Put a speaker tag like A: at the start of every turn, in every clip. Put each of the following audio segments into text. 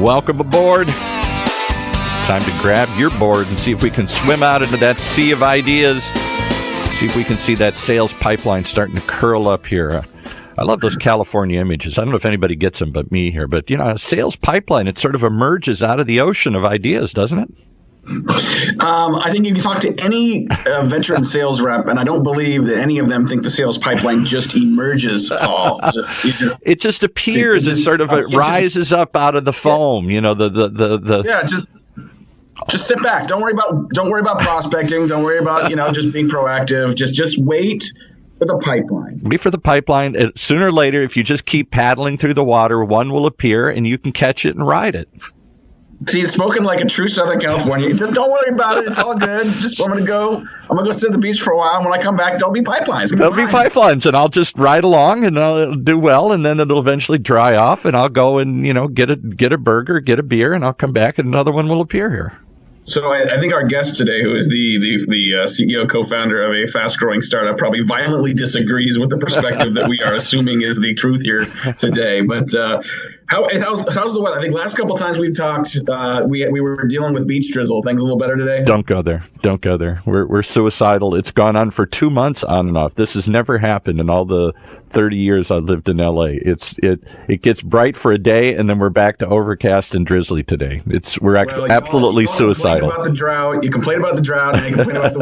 A: Welcome aboard. Time to grab your board and see if we can swim out into that sea of ideas. See if we can see that sales pipeline starting to curl up here. I love those California images. I don't know if anybody gets them but me here, but a sales pipeline, it sort of emerges out of the ocean of ideas, doesn't it?
B: I think you can talk to any veteran sales rep, and I don't believe that any of them think the sales pipeline just emerges, Paul.
A: It just appears. It sort of rises up out of the foam.
B: Just sit back. Don't worry about prospecting. Don't worry about just being proactive. Just wait for the pipeline.
A: Wait for the pipeline. Sooner or later, if you just keep paddling through the water, one will appear, and you can catch it and ride it.
B: See, it's spoken like a true Southern California. Just don't worry about it. It's all good. I'm gonna go sit at the beach for a while. And when I come back, there'll be pipelines.
A: There'll be pipelines, and I'll just ride along, and I'll do well, and then it'll eventually dry off, and I'll go and get a burger, get a beer, and I'll come back, and another one will appear here.
B: So I think our guest today, who is the CEO, co-founder of a fast-growing startup, probably violently disagrees with the perspective that we are assuming is the truth here today. But how's the weather? I think last couple times we've talked, we were dealing with beach drizzle. Things a little better today?
A: Don't go there. Don't go there. We're suicidal. It's gone on for 2 months on and off. This has never happened in all the 30 years I've lived in LA. It gets bright for a day, and then we're back to overcast and drizzly today. We're absolutely suicidal.
B: About the drought. You complain about the drought, and you complain about the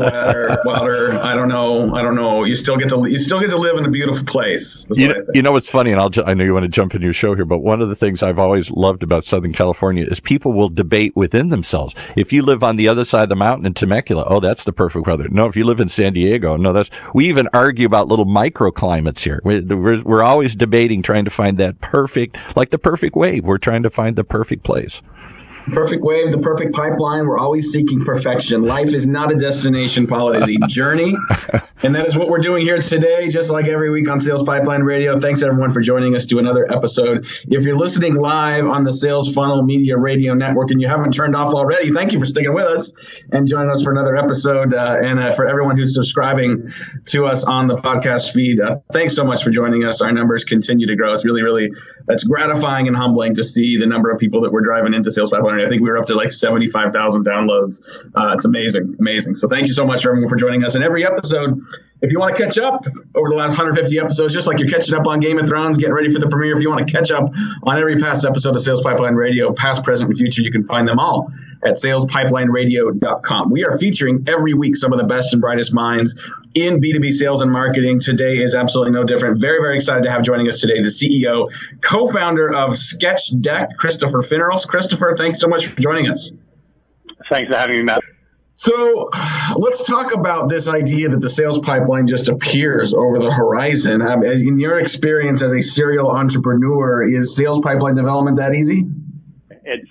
B: water. I don't know. You still get to live in a beautiful place.
A: You know what's funny, and I know you want to jump into your show here, but one of the things I've always loved about Southern California is people will debate within themselves. If you live on the other side of the mountain in Temecula, oh, that's the perfect weather. No, if you live in San Diego, no, we even argue about little microclimates here. We're always debating, trying to find that perfect, like the perfect wave. We're trying to find the perfect place.
B: Perfect wave, the perfect pipeline. We're always seeking perfection. Life is not a destination, Paul. It is a journey. And that is what we're doing here today, just like every week on Sales Pipeline Radio. Thanks, everyone, for joining us to another episode. If you're listening live on the Sales Funnel Media Radio Network and you haven't turned off already, thank you for sticking with us and joining us for another episode. And for everyone who's subscribing to us on the podcast feed, thanks so much for joining us. Our numbers continue to grow. It's really, that's gratifying and humbling to see the number of people that we're driving into Sales Pipeline. I think we were up to like 75,000 downloads. It's amazing. So thank you so much for everyone for joining us. And every episode, if you want to catch up over the last 150 episodes, just like you're catching up on Game of Thrones, getting ready for the premiere, if you want to catch up on every past episode of Sales Pipeline Radio, past, present, and future, you can find them all at salespipelineradio.com. We are featuring every week some of the best and brightest minds in B2B sales and marketing. Today is absolutely no different. Very, very excited to have joining us today the CEO, co-founder of SketchDeck, Christopher Finneral. Christopher, thanks so much for joining us.
C: Thanks for having me, Matt.
B: So let's talk about this idea that the sales pipeline just appears over the horizon. In your experience as a serial entrepreneur, is sales pipeline development that easy?
C: It's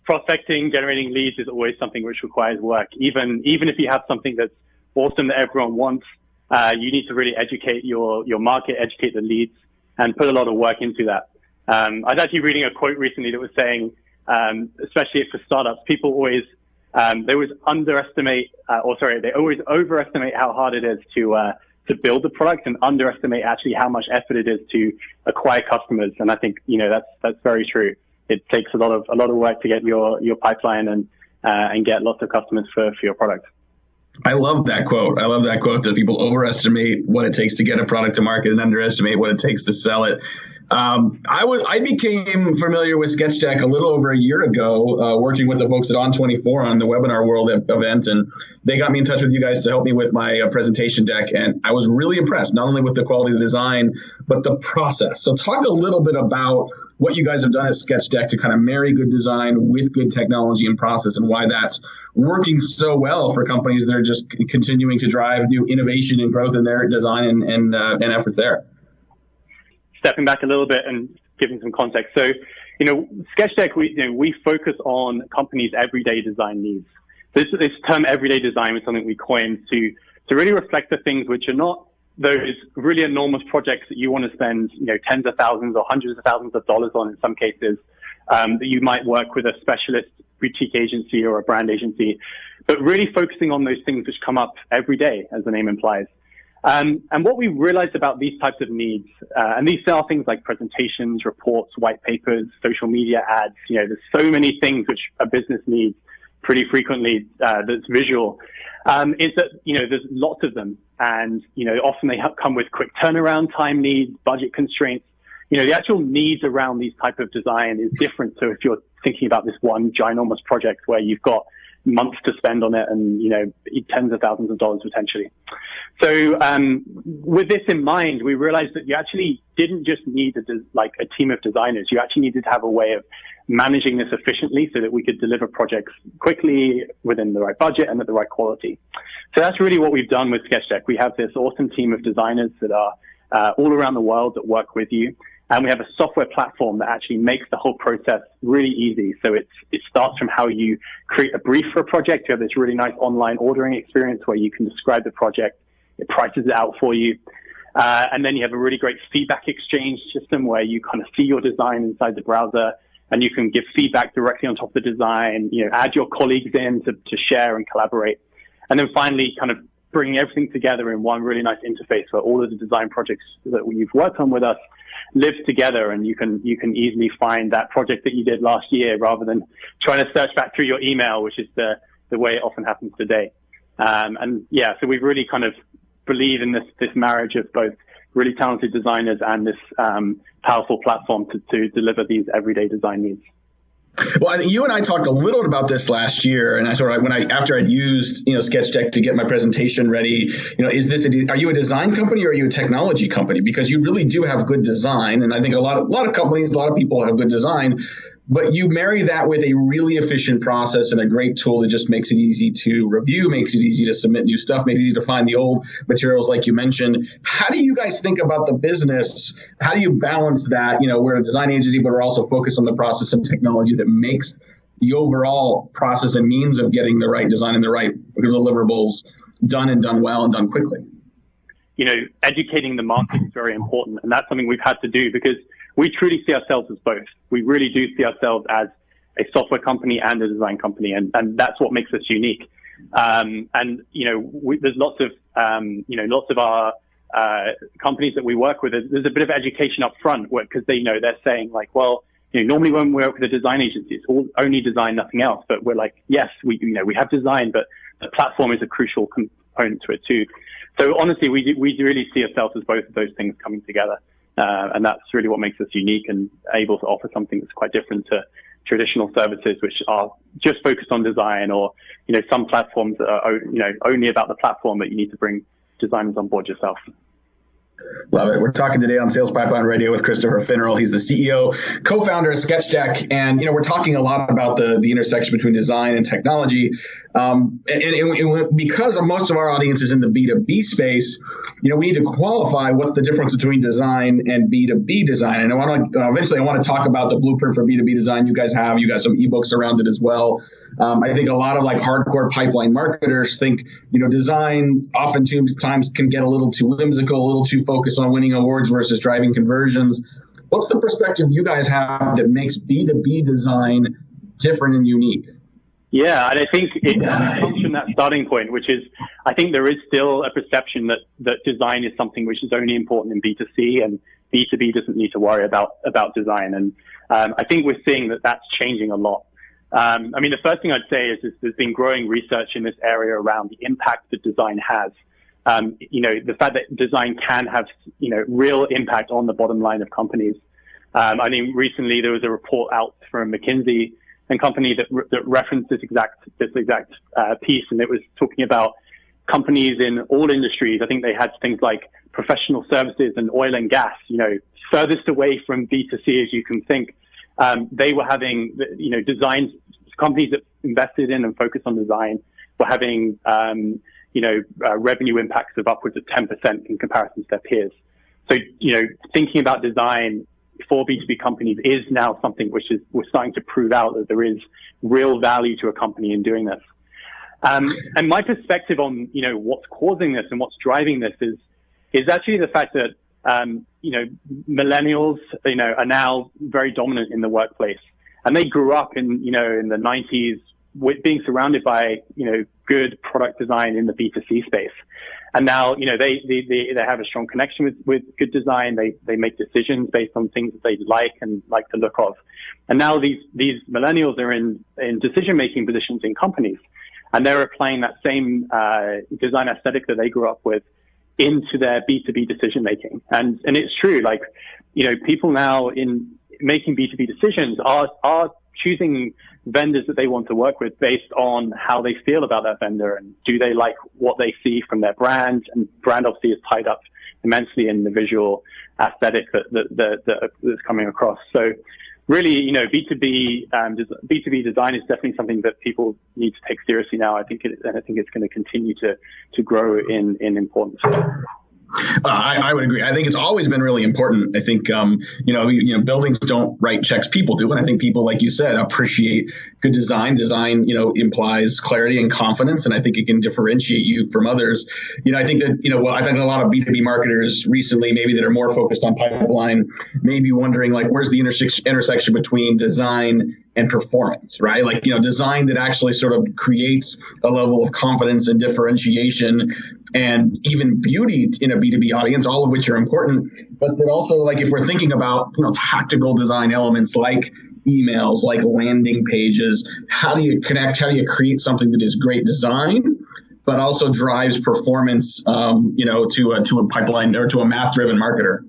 C: prospecting, generating leads is always something which requires work. Even if you have something that's awesome that everyone wants, you need to really educate your market, educate the leads, and put a lot of work into that. I was actually reading a quote recently that was saying, especially for startups, people always they always overestimate how hard it is to build the product and underestimate actually how much effort it is to acquire customers. And I think that's very true. It takes a lot of work to get your pipeline and get lots of customers for your product.
B: I love that quote. That people overestimate what it takes to get a product to market and underestimate what it takes to sell it. I became familiar with SketchDeck a little over a year ago, working with the folks at On24 on the Webinar World event, and they got me in touch with you guys to help me with my presentation deck, and I was really impressed, not only with the quality of the design, but the process. So talk a little bit about what you guys have done at SketchDeck to kind of marry good design with good technology and process, and why that's working so well for companies that are just continuing to drive new innovation and growth in their design and efforts there.
C: Stepping back a little bit and giving some context. So, SketchDeck, we focus on companies' everyday design needs. This term everyday design was something we coined to really reflect the things which are not those really enormous projects that you want to spend, tens of thousands or hundreds of thousands of dollars on in some cases, that you might work with a specialist boutique agency or a brand agency, but really focusing on those things which come up every day, as the name implies. And what we realized about these types of needs, and these are things like presentations, reports, white papers, social media ads, there's so many things which a business needs pretty frequently that's visual, is that, there's lots of them. And, often they come with quick turnaround time needs, budget constraints. The actual needs around these type of design is different. So if you're thinking about this one ginormous project where you've got months to spend on it and, tens of thousands of dollars potentially. So with this in mind, we realized that you actually didn't just need a team of designers. You actually needed to have a way of managing this efficiently so that we could deliver projects quickly within the right budget and at the right quality. So that's really what we've done with SketchDeck. We have this awesome team of designers that are all around the world that work with you. And we have a software platform that actually makes the whole process really easy. So it starts from how you create a brief for a project. You have this really nice online ordering experience where you can describe the project. It prices it out for you. And then you have a really great feedback exchange system where you kind of see your design inside the browser and you can give feedback directly on top of the design, add your colleagues in to share and collaborate. And then finally, kind of bringing everything together in one really nice interface where all of the design projects that you've worked on with us live together, and you can easily find that project that you did last year rather than trying to search back through your email, which is the way it often happens today. So we've really kind of believe in this marriage of both really talented designers and this powerful platform to deliver these everyday design needs.
B: Well, you and I talked a little bit about this last year, and after I'd used SketchDeck to get my presentation ready, are you a design company or are you a technology company? Because you really do have good design, and I think a lot of companies, a lot of people have good design, but you marry that with a really efficient process and a great tool that just makes it easy to review, makes it easy to submit new stuff, makes it easy to find the old materials like you mentioned. How do you guys think about the business? How do you balance that? We're a design agency, but we're also focused on the process and technology that makes the overall process and means of getting the right design and the right deliverables done and done well and done quickly.
C: Educating the market is very important, and that's something we've had to do because we truly see ourselves as both. We really do see ourselves as a software company and a design company, and that's what makes us unique. There's lots of our companies that we work with. There's a bit of education up front because they're saying like, well, normally when we work with a design agency, it's all only design, nothing else. But we're like, yes, we have design, but the platform is a crucial component to it too. So honestly, we really see ourselves as both of those things coming together. And that's really what makes us unique and able to offer something that's quite different to traditional services, which are just focused on design, or, some platforms that are, only about the platform, but you need to bring designers on board yourself.
B: Love it. We're talking today on Sales Pipeline Radio with Christopher Finneral. He's the CEO, co-founder of SketchDeck. And, we're talking a lot about the intersection between design and technology. And because most of our audience is in the B2B space, we need to qualify what's the difference between design and B2B design. And eventually I want to talk about the blueprint for B2B design you guys have. You got some ebooks around it as well. I think a lot of hardcore pipeline marketers think, design oftentimes can get a little too whimsical, a little too focused on winning awards versus driving conversions. What's the perspective you guys have that makes B2B design different and unique?
C: Yeah, and I think it comes from that starting point, which is, I think there is still a perception that design is something which is only important in B2C, and B2B doesn't need to worry about design. And I think we're seeing that that's changing a lot. The first thing I'd say is there's been growing research in this area around the impact that design has. The fact that design can have, real impact on the bottom line of companies. Recently there was a report out from McKinsey and company that referenced this exact piece, and it was talking about companies in all industries. I think they had things like professional services and oil and gas, furthest away from B2C as you can think. They were having, design companies that invested in and focused on design were having, revenue impacts of upwards of 10% in comparison to their peers. So, thinking about design for B2B companies is now something which we're starting to prove out that there is real value to a company in doing this. And my perspective on, what's causing this and what's driving this is actually the fact that, millennials, are now very dominant in the workplace, and they grew up in the 90s with being surrounded by, good product design in the B2C space. And now, they have a strong connection with good design. They make decisions based on things that they like and like the look of. And now these millennials are in decision-making positions in companies, and they're applying that same design aesthetic that they grew up with into their B2B decision-making. And it's true, people now in making B2B decisions are choosing vendors that they want to work with based on how they feel about that vendor, and do they like what they see from their brand. And brand obviously is tied up immensely in the visual aesthetic that's coming across. So really, B2B design is definitely something that people need to take seriously now. I think it's going to continue to grow in importance.
B: I would agree. I think it's always been really important. I think, buildings don't write checks, people do. And I think people, like you said, appreciate good design. Design, implies clarity and confidence. And I think it can differentiate you from others. I think that, I think a lot of B2B marketers recently, maybe that are more focused on pipeline, may be wondering, where's the intersection between design and performance, right? Design that actually sort of creates a level of confidence and differentiation and even beauty in a B2B audience, all of which are important. But that also, if we're thinking about, tactical design elements like emails, like landing pages, how do you connect, how do you create something that is great design, but also drives performance, to a pipeline or to a math-driven marketer?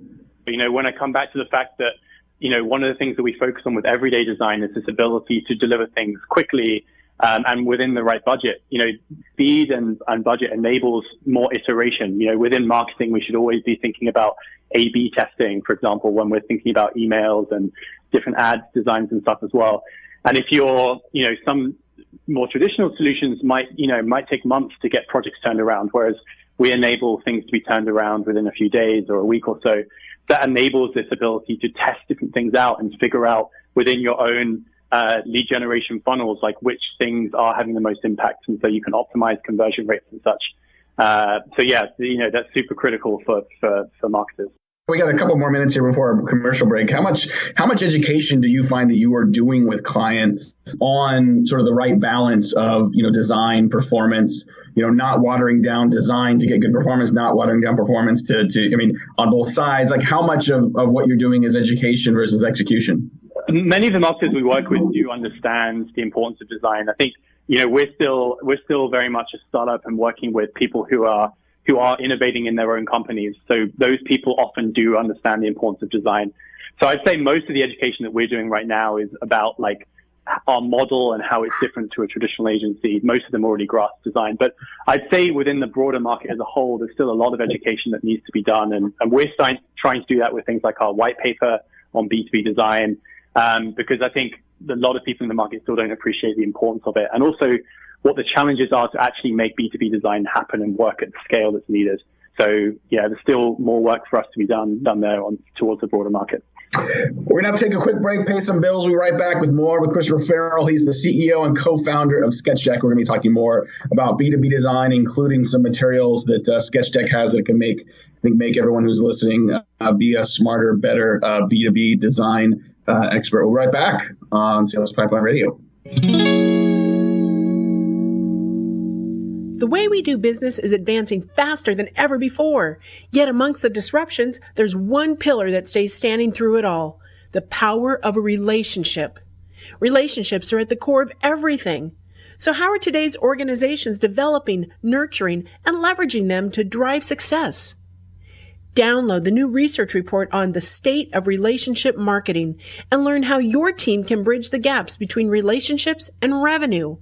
C: When I come back to the fact that, one of the things that we focus on with everyday design is this ability to deliver things quickly and within the right budget. Speed and budget enables more iteration. Within marketing, we should always be thinking about A/B testing, for example, when we're thinking about emails and different ad designs and stuff as well. And if you're, some more traditional solutions might take months to get projects turned around, whereas we enable things to be turned around within a few days or a week or so. That enables this ability to test different things out and figure out within your own lead generation funnels, which things are having the most impact. And so you can optimize conversion rates and such. That's super critical for marketers.
B: We got a couple more minutes here before our commercial break. How much education do you find that you are doing with clients on sort of the right balance of, design, performance, not watering down design to get good performance, not watering down performance on both sides? How much of what you're doing is education versus execution?
C: Many of the marketers we work with do understand the importance of design. I think, we're still very much a startup and working with people who are innovating in their own companies. So those people often do understand the importance of design. So I'd say most of the education that we're doing right now is about our model and how it's different to a traditional agency. Most of them already grasp design. But I'd say within the broader market as a whole, there's still a lot of education that needs to be done. And we're trying to do that with things like our white paper on B2B design, because I think a lot of people in the market still don't appreciate the importance of it. And also what the challenges are to actually make B2B design happen and work at the scale that's needed. So there's still more work for us to be done there towards the broader market.
B: We're going to take a quick break, pay some bills. We'll be right back with more with Chris Finneral. He's the CEO and co-founder of SketchDeck. We're going to be talking more about B2B design, including some materials that SketchDeck has that can make everyone who's listening be a smarter, better B2B design expert. We'll be right back on Sales Pipeline Radio.
D: The way we do business is advancing faster than ever before. Yet amongst the disruptions, there's one pillar that stays standing through it all: the power of a relationship. Relationships are at the core of everything. So how are today's organizations developing, nurturing, and leveraging them to drive success? Download the new research report on the state of relationship marketing and learn how your team can bridge the gaps between relationships and revenue.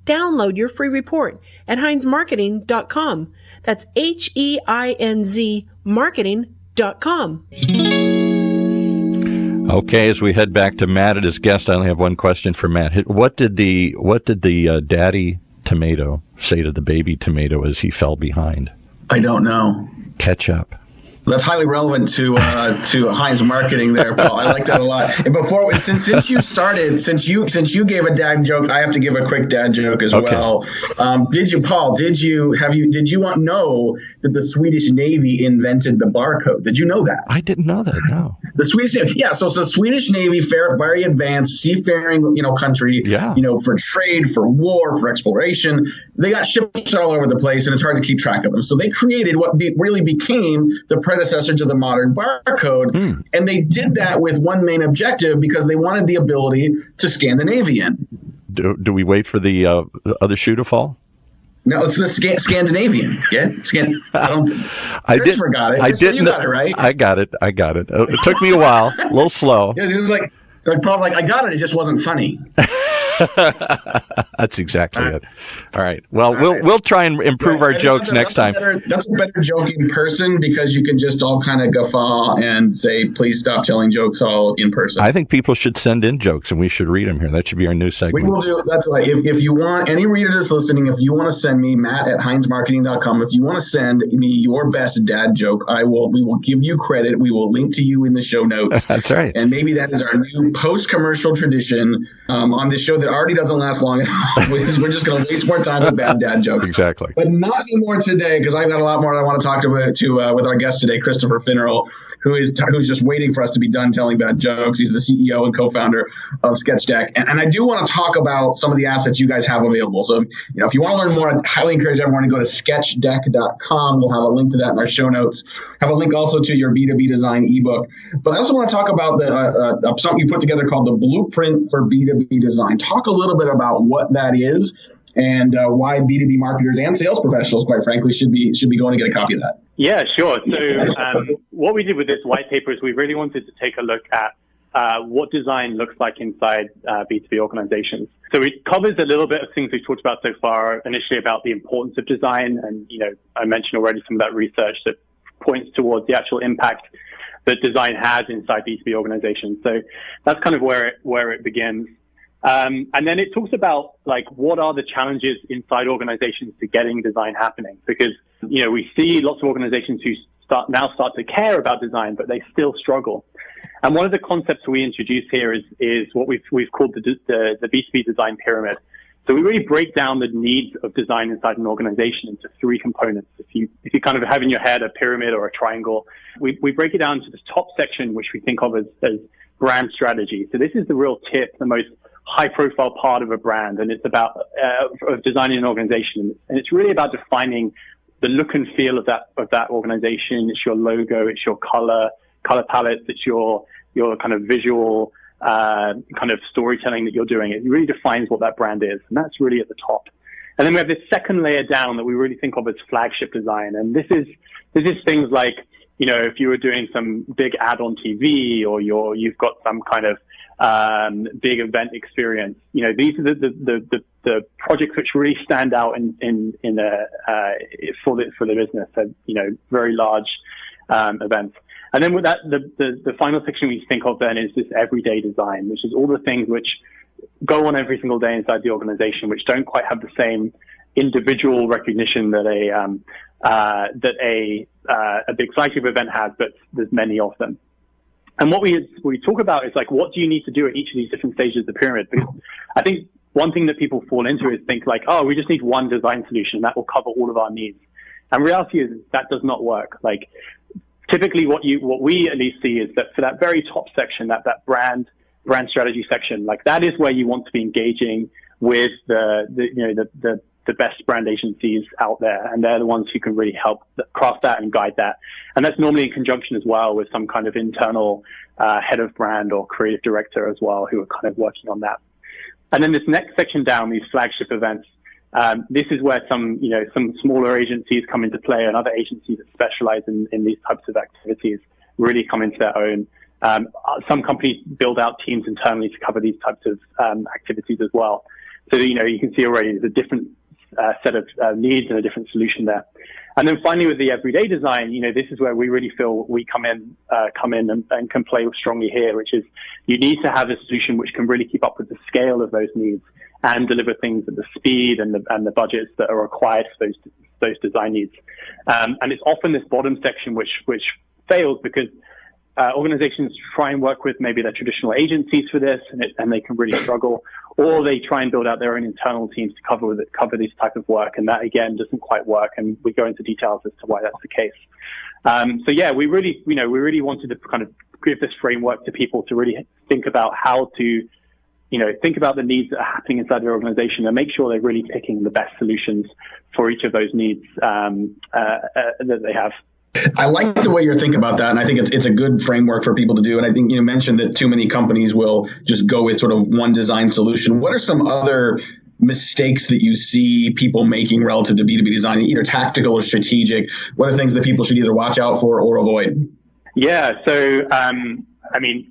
D: Download your free report at HeinzMarketing.com. That's HEINZ marketing.com.
A: Okay, as we head back to Matt and his guest, I only have one question for Matt. What did the daddy tomato say to the baby tomato as he fell behind?
B: I don't know.
A: Ketchup.
B: That's highly relevant to Heinz Marketing there, Paul. I like that a lot. And before, since you gave a dad joke, I have to give a quick dad joke as well. Did you know that the Swedish Navy invented the barcode? Did you know that?
A: I didn't know that. No.
B: The Swedish Navy, yeah. So it's the Swedish Navy, very advanced seafaring, country.
A: Yeah.
B: For trade, for war, for exploration. They got ships all over the place, and it's hard to keep track of them. So they created what really became the predecessor to the modern barcode, and they did that with one main objective because they wanted the ability to Scandinavian.
A: Do we wait for the other shoe to fall?
B: No, it's the Scandinavian. Yeah,
A: I
B: got it.
A: I didn't.
B: You got it right.
A: I got it. It took me a while, a little slow.
B: It was like Paul's like, I got it. It just wasn't funny.
A: That's exactly it. All right. Well, we'll try and improve our jokes next time.
B: That's a better joke in person because you can just all kind of guffaw and say, please stop telling jokes all in person.
A: I think people should send in jokes and we should read them here. That should be our new segment.
B: We will do. That's right. If you want, any reader that's listening, if you want to send me, Matt@HeinzMarketing.com, if you want to send me your best dad joke, we will give you credit. We will link to you in the show notes.
A: That's right.
B: And maybe that is our new post-commercial tradition on this show that already doesn't last long enough because we're just going to waste more time with bad dad jokes.
A: Exactly.
B: But not anymore today because I've got a lot more I want to talk with our guest today, Christopher Finneral, who's just waiting for us to be done telling bad jokes. He's the CEO and co-founder of SketchDeck. And I do want to talk about some of the assets you guys have available. So, if you want to learn more, I highly encourage everyone to go to SketchDeck.com. We'll have a link to that in our show notes. Have a link also to your B2B design ebook. But I also want to talk about something you put together called the Blueprint for B2B Design. Talk a little bit about what that is and why B2B marketers and sales professionals, quite frankly, should be going to get a copy of that.
C: Yeah, sure. So what we did with this white paper is we really wanted to take a look at what design looks like inside B2B organizations. So it covers a little bit of things we've talked about so far, initially about the importance of design. And, I mentioned already some of that research that points towards the actual impact that design has inside B2B organizations. So that's kind of where it begins. And then it talks about what are the challenges inside organizations to getting design happening? Because, we see lots of organizations who start to care about design, but they still struggle. And one of the concepts we introduce here is what we've called the B2B design pyramid. So we really break down the needs of design inside an organization into three components. If you kind of have in your head a pyramid or a triangle, we break it down to this top section, which we think of as brand strategy. So this is the real tip, the most high-profile part of a brand, and it's about of designing an organization. And it's really about defining the look and feel of that organization. It's your logo, it's your color palettes, it's your kind of visual kind of storytelling that you're doing. It really defines what that brand is, and that's really at the top. And then we have this second layer down that we really think of as flagship design, and this is things like, if you were doing some big ad on TV or you've got some kind of big event experience, these are the projects which really stand out for the business. So, very large events. And then with that, the final section we think of then is this everyday design, which is all the things which go on every single day inside the organization, which don't quite have the same individual recognition that a big flagship event has, but there's many of them. And what we talk about is what do you need to do at each of these different stages of the pyramid? Because I think one thing that people fall into is think we just need one design solution that will cover all of our needs. And reality is that does not work. Typically what we at least see is that for that very top section, that brand strategy section, that is where you want to be engaging with the best brand agencies out there. And they're the ones who can really help craft that and guide that. And that's normally in conjunction as well with some kind of internal head of brand or creative director as well, who are kind of working on that. And then this next section down, these flagship events, this is where some smaller agencies come into play, and other agencies that specialize in these types of activities really come into their own. Some companies build out teams internally to cover these types of activities as well. So, you can see already there's a different set of needs and a different solution there. And then finally with the everyday design, this is where we really feel we come in and can play strongly here, which is you need to have a solution which can really keep up with the scale of those needs and deliver things at the speed and the budgets that are required for those design needs. And it's often this bottom section which fails because organizations try and work with maybe their traditional agencies for this, and they can really struggle, or they try and build out their own internal teams to cover this type of work, and that again doesn't quite work. And we go into details as to why that's the case. So yeah, we really wanted to kind of give this framework to people to really think about how to, think about the needs that are happening inside their organization and make sure they're really picking the best solutions for each of those needs that they have.
B: I like the way you're thinking about that, and I think it's a good framework for people to do. And I think you mentioned that too many companies will just go with sort of one design solution. What are some other mistakes that you see people making relative to B2B design, either tactical or strategic? What are things that people should either watch out for or avoid?
C: Yeah, so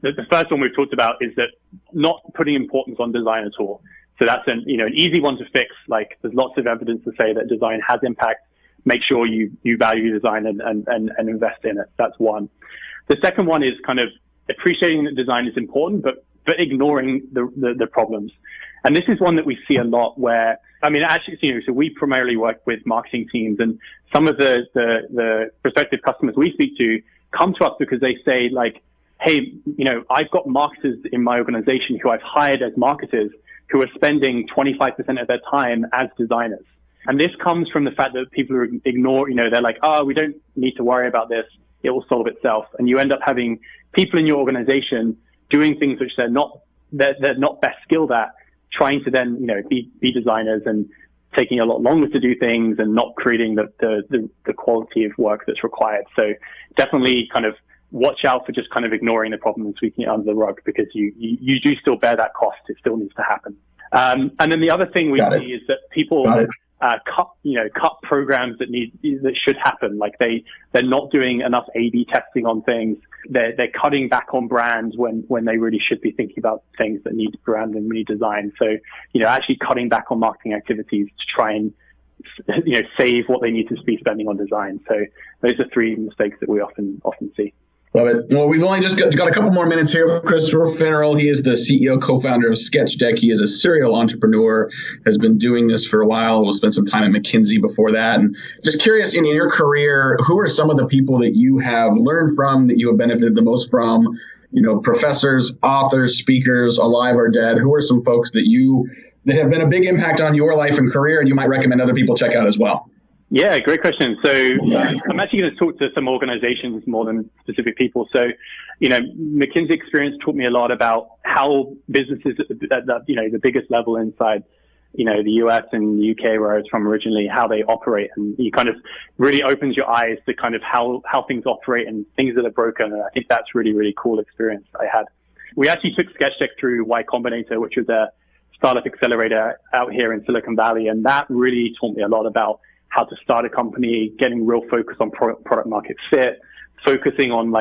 C: the first one we've talked about is that not putting importance on design at all. So that's an easy one to fix. Like, there's lots of evidence to say that design has impact. Make sure you value design and invest in it. That's one. The second one is kind of appreciating that design is important, but ignoring the problems. And this is one that we see a lot where, so we primarily work with marketing teams, and some of the prospective customers we speak to come to us because they say, like, hey, I've got marketers in my organization who I've hired as marketers who are spending 25% of their time as designers. And this comes from the fact that people ignore, they're like, we don't need to worry about this. It will solve itself. And you end up having people in your organization doing things which they're not best skilled at, trying to then, be designers and taking a lot longer to do things and not creating the quality of work that's required. So definitely kind of watch out for just kind of ignoring the problem and sweeping it under the rug, because you do still bear that cost. It still needs to happen. And then the other thing we see is that people cut programs that should happen. Like they're not doing enough A/B testing on things. They're cutting back on brands when they really should be thinking about things that need brand and redesign. So actually cutting back on marketing activities to try and save what they need to be spending on design. So those are three mistakes that we often see.
B: Love it. Well, we've only just got a couple more minutes here with Christopher Finneral. He is the CEO, co-founder of SketchDeck. He is a serial entrepreneur, has been doing this for a while. We'll spend some time at McKinsey before that. And just curious, in your career, who are some of the people that you have learned from, that you have benefited the most from? Professors, authors, speakers, alive or dead. Who are some folks that have been a big impact on your life and career, and you might recommend other people check out as well?
C: Yeah, great question. So I'm actually going to talk to some organizations more than specific people. So, McKinsey experience taught me a lot about how businesses at the biggest level inside, the US and the UK, where I was from originally, how they operate. And you kind of really opens your eyes to kind of how things operate and things that are broken. And I think that's really, really cool experience I had. We actually took SketchDeck through Y Combinator, which was a startup accelerator out here in Silicon Valley. And that really taught me a lot about how to start a company, getting real focus on product market fit, focusing on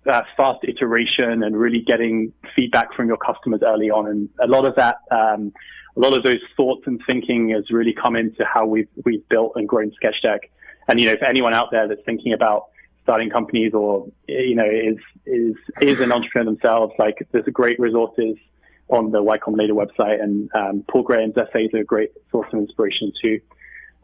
C: fast iteration and really getting feedback from your customers early on. And a lot of that, a lot of those thoughts and thinking has really come into how we've built and grown SketchDeck. And, for anyone out there that's thinking about starting companies or, is an entrepreneur themselves, there's great resources on the Y Combinator website, and Paul Graham's essays are a great source of inspiration too.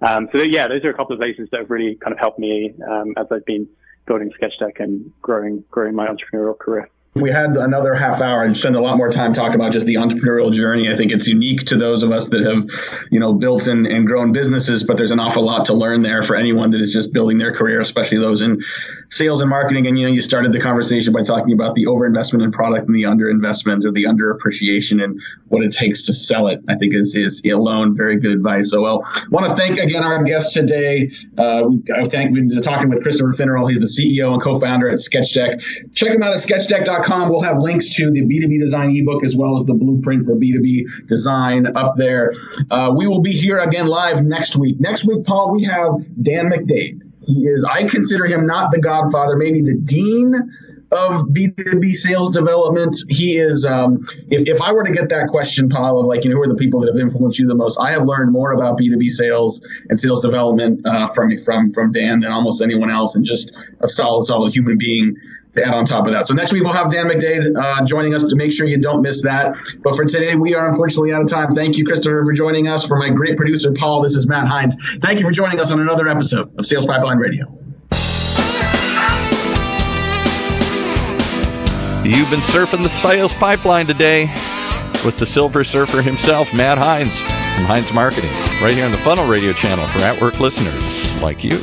C: Those are a couple of places that have really kind of helped me as I've been building SketchDeck and growing my entrepreneurial career. If
B: we had another half hour and spend a lot more time talking about just the entrepreneurial journey, I think it's unique to those of us that have, built and grown businesses, but there's an awful lot to learn there for anyone that is just building their career, especially those in sales and marketing. And, you started the conversation by talking about the overinvestment in product and the underinvestment or the underappreciation and what it takes to sell it, I think is alone very good advice. So, I want to thank again our guest today. We've been talking with Christopher Finneral. He's the CEO and co-founder at SketchDeck. Check him out at SketchDeck.com. We'll have links to the B2B design ebook as well as the blueprint for B2B design up there. We will be here again live next week. Next week, Paul, we have Dan McDade. I consider him not the godfather, maybe the dean of B2B sales development. He is, if I were to get that question, Paul, of who are the people that have influenced you the most, I have learned more about B2B sales and sales development from Dan than almost anyone else, and just a solid human being to add on top of that. So next week we'll have Dan McDade joining us to make sure you don't miss that. But for today, we are unfortunately out of time. Thank you, Christopher, for joining us. For my great producer, Paul, this is Matt Hines. Thank you for joining us on another episode of Sales Pipeline Radio.
A: You've been surfing the sales pipeline today with the Silver Surfer himself, Matt Hines from Hines Marketing, right here on the Funnel Radio channel for at-work listeners like you.